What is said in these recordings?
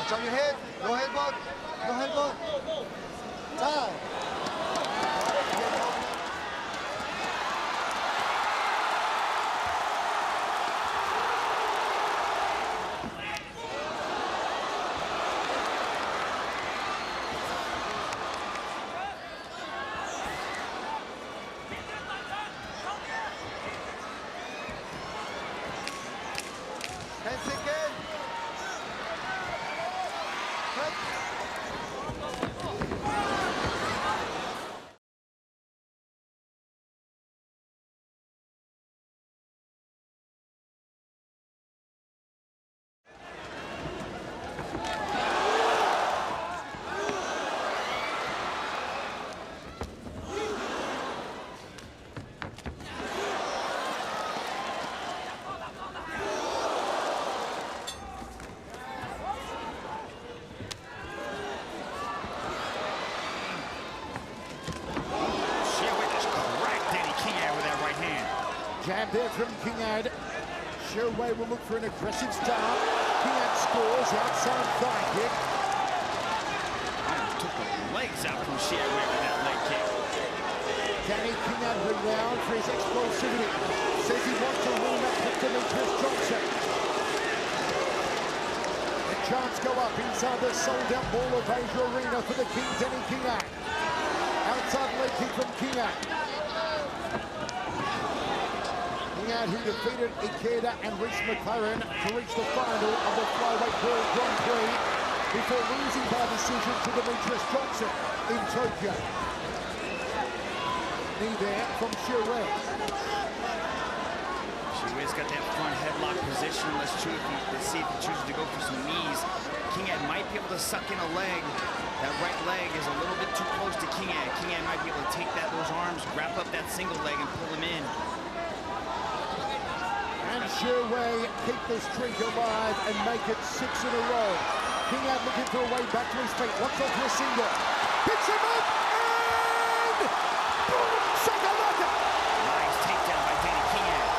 Watch on your head. No headbutt. No headbutt. Time. Jab there from Kingad. Xie will look for an aggressive start. Kingad scores outside thigh kick. Took the legs out from Xie with that leg kick. Danny Kingad renowned for his explosivity. Says he wants to rule that with Demetrius Johnson. The chants go up inside the sold-out Mall of Asia arena for the King, Danny Kingad. Outside leg kick from Kingad. Who defeated Kingad and Reese McLaren to reach the final of the Flyweight World Grand Prix before losing by decision to Demetrius Johnson in Tokyo. Knee there from Xie. Xie's got that front headlock position. Let's see if he chooses to go for some knees. Kingad might be able to suck in a leg. That right leg is a little bit too close to Kingad. Kingad might be able to take those arms, wrap up that single leg, and pull him in. And Xie keep the streak alive and make it 6 in a row. Kingad looking for a way back to his feet. Wants off to a single. Picks him up and boom! Shakalaka! Nice takedown by Danny Kingad.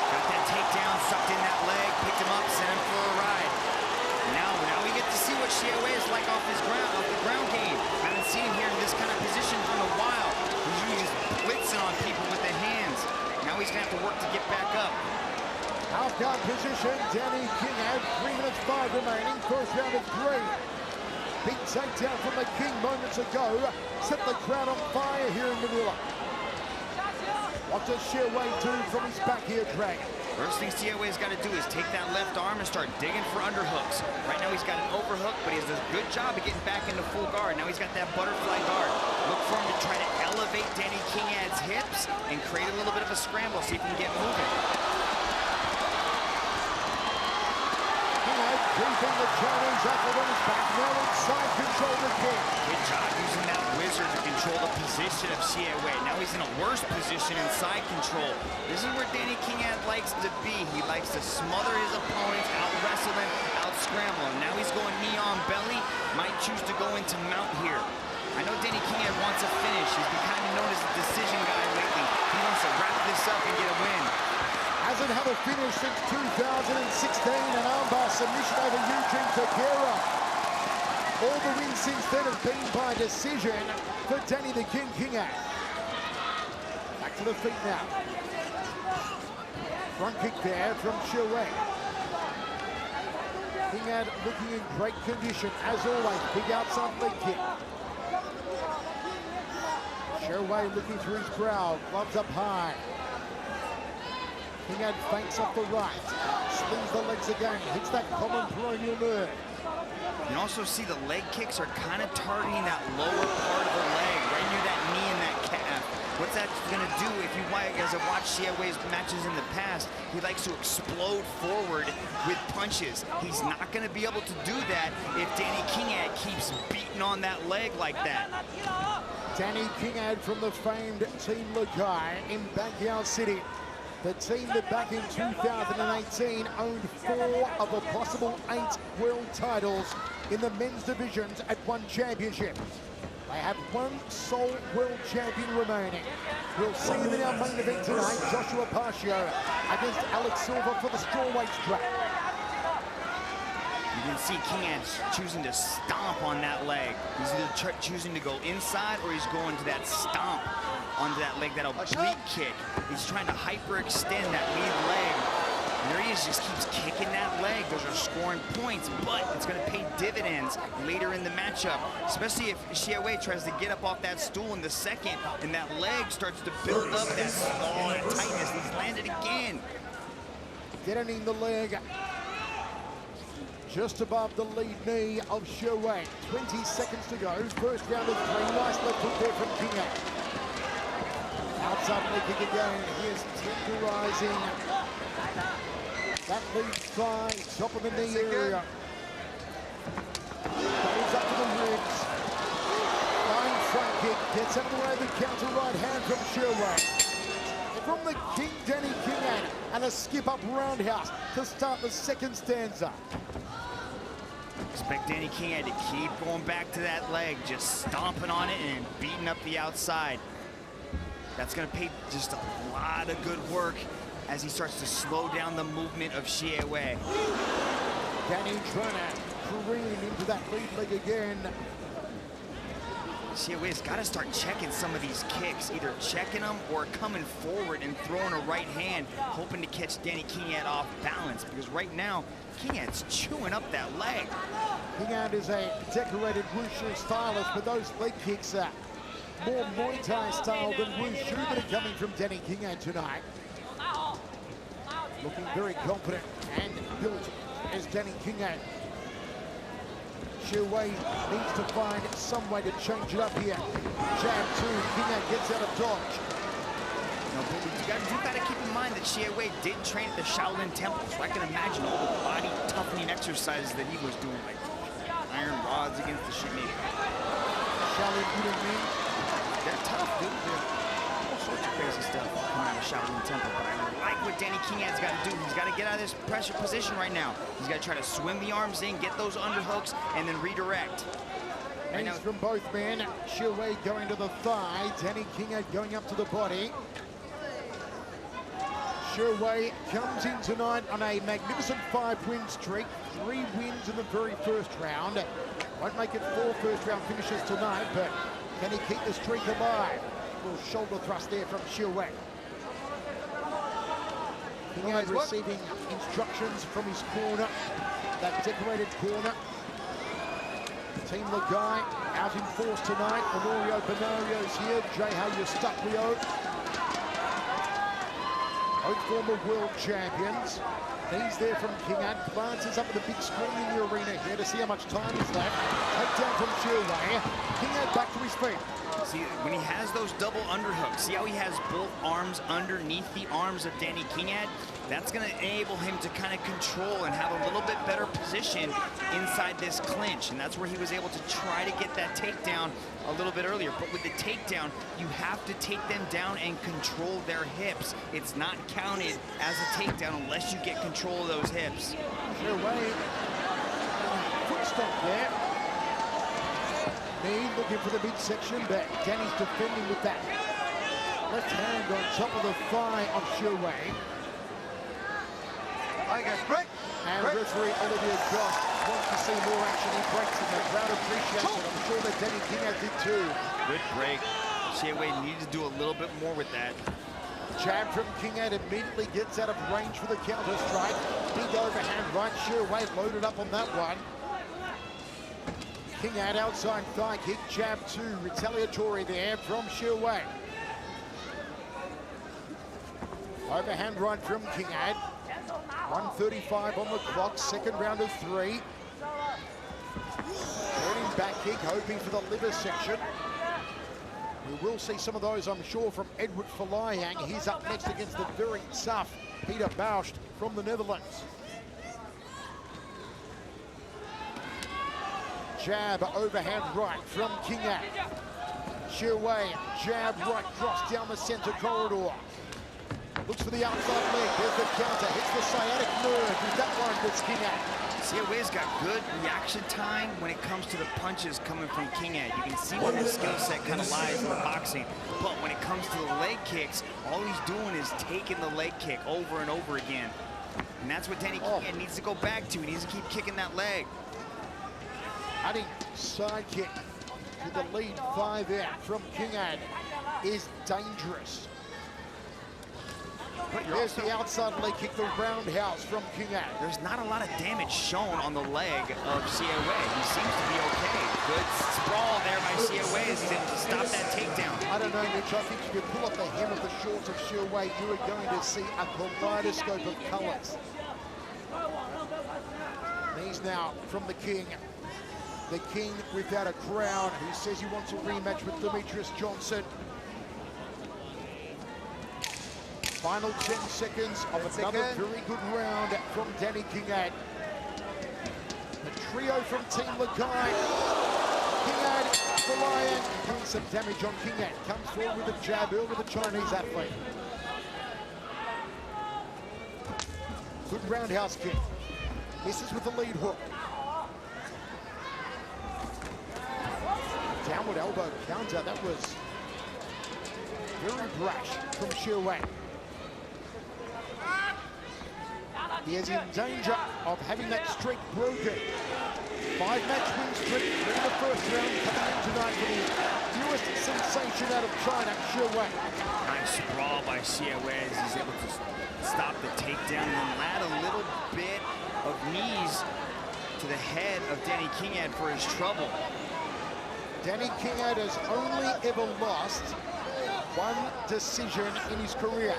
Got that takedown, sucked in that leg, picked him up, sent him for a ride. Now we get to see what Xie is like off the ground game. Haven't seen him here in this kind of position in a while. He's usually just blitzing on people with the hands. Now he's gonna have to work to get back up. Half guard position, Danny Kingad, 3 minutes 5 remaining, first round of 3. Big takedown from the King moments ago, set the crowd on fire here in Manila. What does Xie do from his back here, Dragon? First thing Xie's got to do is take that left arm and start digging for underhooks. Right now he's got an overhook, but he does a good job of getting back into full guard. Now he's got that butterfly guard. Look for him to try to elevate Danny Kingad's hips and create a little bit of a scramble so he can get moving. Keeping the Chinese athlete on his back, now inside control the King. Good job using that wizard to control the position of Xie. Now he's in a worse position inside control. This is where Danny Kingad likes to be. He likes to smother his opponents, out-wrestle them, out-scramble him. Now he's going knee on belly, might choose to go into mount here. I know Danny Kingad wants a finish. He's been kind of known as a decision guy lately. He wants to wrap this up and get a win. Hasn't had a finish since 2016, an armbar submission over Eugene Tagera. All the wins since then have been by decision for Danny the King Kingad. Back to the feet now. Front kick there from Xie. Kingad looking in great condition, as always. Big outside leg kick. Xie looking through his brow, gloves up high. Kingad feints off the right, slings the legs again, hits that common peroneal nerve. You can also see the leg kicks are kind of targeting that lower part of the leg, right near that knee and that calf. What's that going to do if you guys have watched Xie's matches in the past? He likes to explode forward with punches. He's not going to be able to do that if Danny Kingad keeps beating on that leg like that. Danny Kingad from the famed Team Lagai in Baguio City. The team that back in 2018 owned 4 of the possible 8 world titles in the men's divisions at one championship. They have one sole world champion remaining. We'll see him in our main event tonight, Joshua Pacio against Alex Silva for the strawweight strap. You can see Kingad choosing to stomp on that leg. He's either choosing to go inside or he's going to that stomp onto that leg, that oblique kick. He's trying to hyperextend that lead leg. And there he is, just keeps kicking that leg. Those are scoring points, but it's going to pay dividends later in the matchup, especially if Xie tries to get up off that stool in the second and that leg starts to build up that tightness. He's landed again. Getting in the leg just above the lead knee of Xie. 20 seconds to go. First round of 3. Nice left hook there from Kingad. Outside leg kick again. He is tenderizing that lead thigh, top of the knee area. Goes up to the ribs. Flying front kick. Gets out of the way of the counter right hand from Xie. From the King, Danny Kingad, and a skip-up roundhouse to start the second stanza. Expect Danny Kingad to keep going back to that leg, just stomping on it and beating up the outside. That's going to pay just a lot of good work as he starts to slow down the movement of Xie. Danny trying to careen into that lead leg again. Xie's got to start checking some of these kicks, either checking them or coming forward and throwing a right hand, hoping to catch Danny Kingad off balance, because right now, Kingad's chewing up that leg. Kingad is a decorated wushu stylist, but those leg kicks are more Muay Thai style than wushu that are coming from Danny Kingad tonight. Looking very confident and built as Danny Kingad. Xie needs to find some way to change it up here. Jab 2, Kingad gets out of dodge. You've got to keep in mind that Xie did train at the Shaolin Temple, so I can imagine all the body toughening exercises that he was doing, like iron rods against the shin. Shaolin, you know me? They're tough, dude. They're all sorts of crazy stuff coming out of Shaolin Temple, but I like what Danny Kingad's got to do. He's got to get out of this pressure position right now. He's got to try to swim the arms in, get those underhooks, and then redirect. Right now, from both men. Xie going to the thigh. Danny Kingad going up to the body. Xie comes in tonight on a magnificent 5-win streak. 3 wins in the very first round. Won't make it 4 first-round finishes tonight, but can he keep the streak alive? Little shoulder thrust there from Xie. Kingad receiving instructions from his corner, that decorated corner. Team Lagai out in force tonight. Honorio Benario's here. Jai Eustaquio. Both former world champions. Knees there from Kingad. Glances up at the big screen in the arena here to see how much time is left. Takedown from Xie. Kingad back to his feet. See, when he has those double underhooks, see how he has both arms underneath the arms of Danny Kingad? That's going to enable him to kind of control and have a little bit better position inside this clinch. And that's where he was able to try to get that takedown a little bit earlier. But with the takedown, you have to take them down and control their hips. It's not counted as a takedown unless you get control of those hips. Xie, foot stop there. Knee looking for the midsection, but Danny's defending with that left hand on top of the thigh of Xie. And referee Olivier Goss wants to see more action. He breaks it. The crowd appreciates it. I'm sure that Danny Kingad did too. Good break. Xie needed to do a little bit more with that. Jab from Kingad immediately gets out of range for the counter strike. Big overhand right. Xie loaded up on that one. Kingad outside thigh kick, jab 2, retaliatory there from Xie. Overhand right from Kingad. 1:35 on the clock, second round of 3. Turning back kick, hoping for the liver section. We will see some of those, I'm sure, from Edward Verlaayang. He's up next against the very tough Peter Baust from the Netherlands. Jab, overhand right from Kingad. Xie, jab right, cross down the center corridor. Looks for the outside leg, there's the counter, hits the sciatic nerve. Is that one that's Kingad? Xie's got good reaction time when it comes to the punches coming from Kingad. You can see where his skill set kind of lies in the boxing. But when it comes to the leg kicks, all he's doing is taking the leg kick over and over again. And that's what Danny Kingad needs to go back to. He needs to keep kicking that leg. Adding side kick to the lead 5 out from Kingad is dangerous. There's the outside leg kick, the roundhouse from Kingad. There's not a lot of damage shown on the leg of Xie Wei. He seems to be okay. Good sprawl there by Xie Wei as he's able to stop that takedown. I don't know, Mitch. I think if you pull up the hem of the shorts of Xie Wei, you are going to see a kaleidoscope of colors. Knees now from the King. The King without a crown, who says he wants a rematch with Demetrius Johnson. Final 10 seconds of another very good round from Danny Kingad. The trio from Team Lakai. Kingad, the Lion, doing some damage on Kingad. Comes forward with a jab over the Chinese athlete. Good roundhouse kick. Misses with the lead hook. Downward elbow counter. That was very brash from Xie Wei. He is in danger of having that streak broken. 5-match win streak, 3 in the first round, coming in tonight for the newest sensation out of China, Xie Wei. Nice sprawl by Xie Wei as he's able to stop the takedown and add a little bit of knees to the head of Danny Kingad for his trouble. Danny Kingad has only ever lost 1 decision in his career.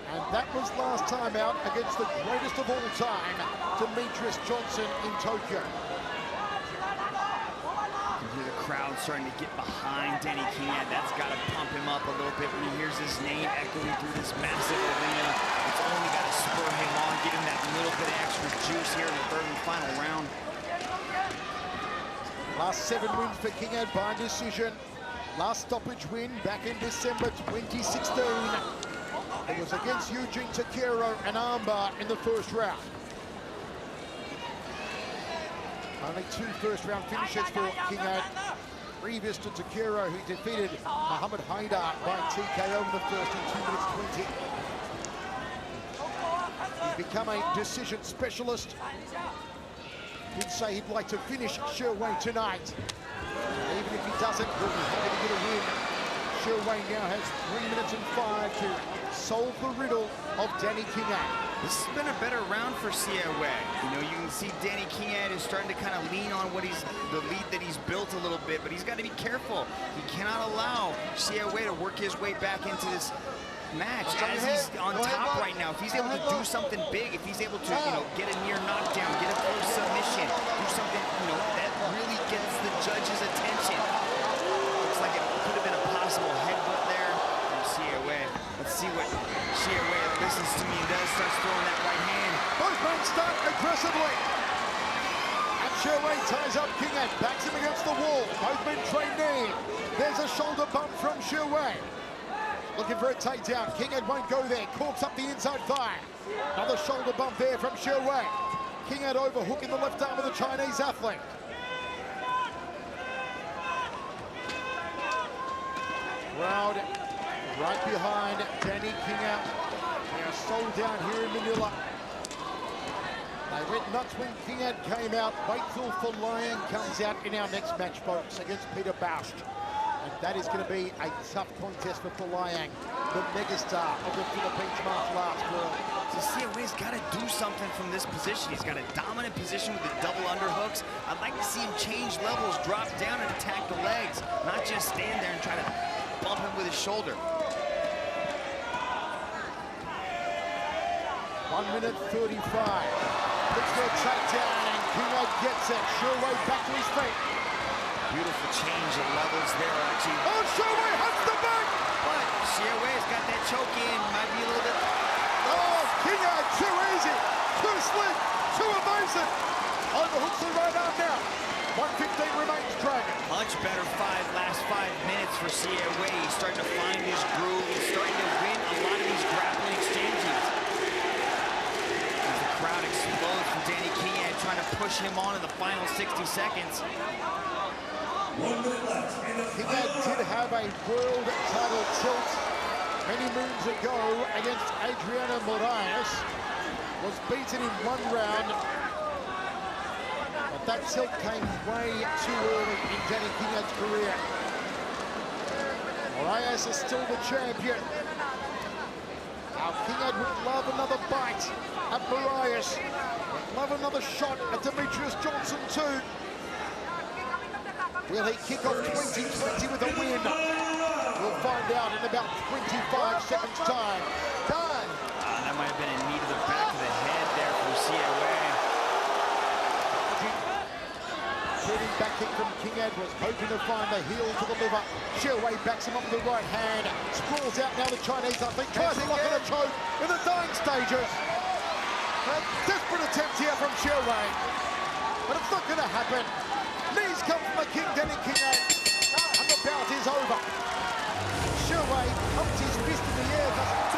And that was last time out against the greatest of all time, Demetrius Johnson in Tokyo. You hear the crowd starting to get behind Danny Kingad. That's got to pump him up a little bit when he hears his name echoing through this massive arena. It's only got to spur him on, give him that little bit of extra juice here in the 3rd and final round. Last 7 wins for Kingad by decision. Last stoppage win back in December 2016. It was against Eugene Takero and armbar in the 1st round. Only 2 first-round finishes for Kingad. Previous to Takero, who defeated Muhammad Haidar by TKO in the 1st in 2 minutes 20. He's become a decision specialist. He'd say he'd like to finish Xie Wei tonight. And even if he doesn't, he'll be happy to get a win. Xie Wei now has 3 minutes and 5 to solve the riddle of Danny Kingad. This has been a better round for Xie Wei. You know, you can see Danny Kingad is starting to kind of lean on the lead that he's built a little bit, but he's got to be careful. He cannot allow Xie Wei to work his way back into this match as he's on top right now. If he's able to do something big, if he's able to, you know, get a near knockdown, get a full submission, do something, you know, that really gets the judge's attention. Looks like it could have been a possible headbutt there from Xie Wei. Let's see what Xie Wei listens to me and does. Starts throwing that right hand. Both men start aggressively. And Xie Wei ties up Kingad, backs him against the wall. Both men trade knee. There's a shoulder bump from Xie Wei. Looking for a takedown. Kingad won't go there. Corks up the inside thigh. Another shoulder bump there from Xie Wei. Kingad overhooking the left arm of the Chinese athlete. Crowd right behind Danny Kingad. They are sold down here in Manila. They went nuts when Kingad came out. Wait till Lion comes out in our next match, folks, against Peter Baust. And that is going to be a tough contest for Liang, the megastar of the Philippines martial arts world. So Xie Wei's got to do something from this position. He's got a dominant position with the double underhooks. I'd like to see him change levels, drop down and attack the legs, not just stand there and try to bump him with his shoulder. 1 minute 35. Looks for a takedown and Kingad gets it. Xie Wei back to his feet. Beautiful change of levels there, actually. Oh, Xie Wei hugs the back! But Xie Wei's got that choke in. Might be a little bit... Oh, Kingad, too easy, too slick, too evasive. Overhooks the right arm now. 1:15 remains, Dragon. Much better last 5 minutes for Xie Wei. He's starting to find his groove. He's starting to win a lot of these grappling exchanges. As the crowd explodes from Danny Kingad trying to push him on in the final 60 seconds. Kingad did have a world title tilt many moons ago against Adriano Moraes. was beaten in 1 round. But that tilt came way too early in Danny Kingad's career. Moraes is still the champion. Now Kingad would love another bite at Moraes. Would love another shot at Demetrius Johnson too. Will he kick off 2020 with a win? We'll find out in about 25 seconds time. Done. That might have been a knee to the back of the head there from Xie. Shooting back kick from Kingad was hoping to find the heel to the liver. Xie backs him up with the right hand. Sprawls out now the Chinese athlete. Tries to lock in a choke in the dying stages. A desperate attempt here from Xie. But it's not going to happen. Knees come from the King, Danny Kingad. And the bout is over. Xie pumped his fist in the air.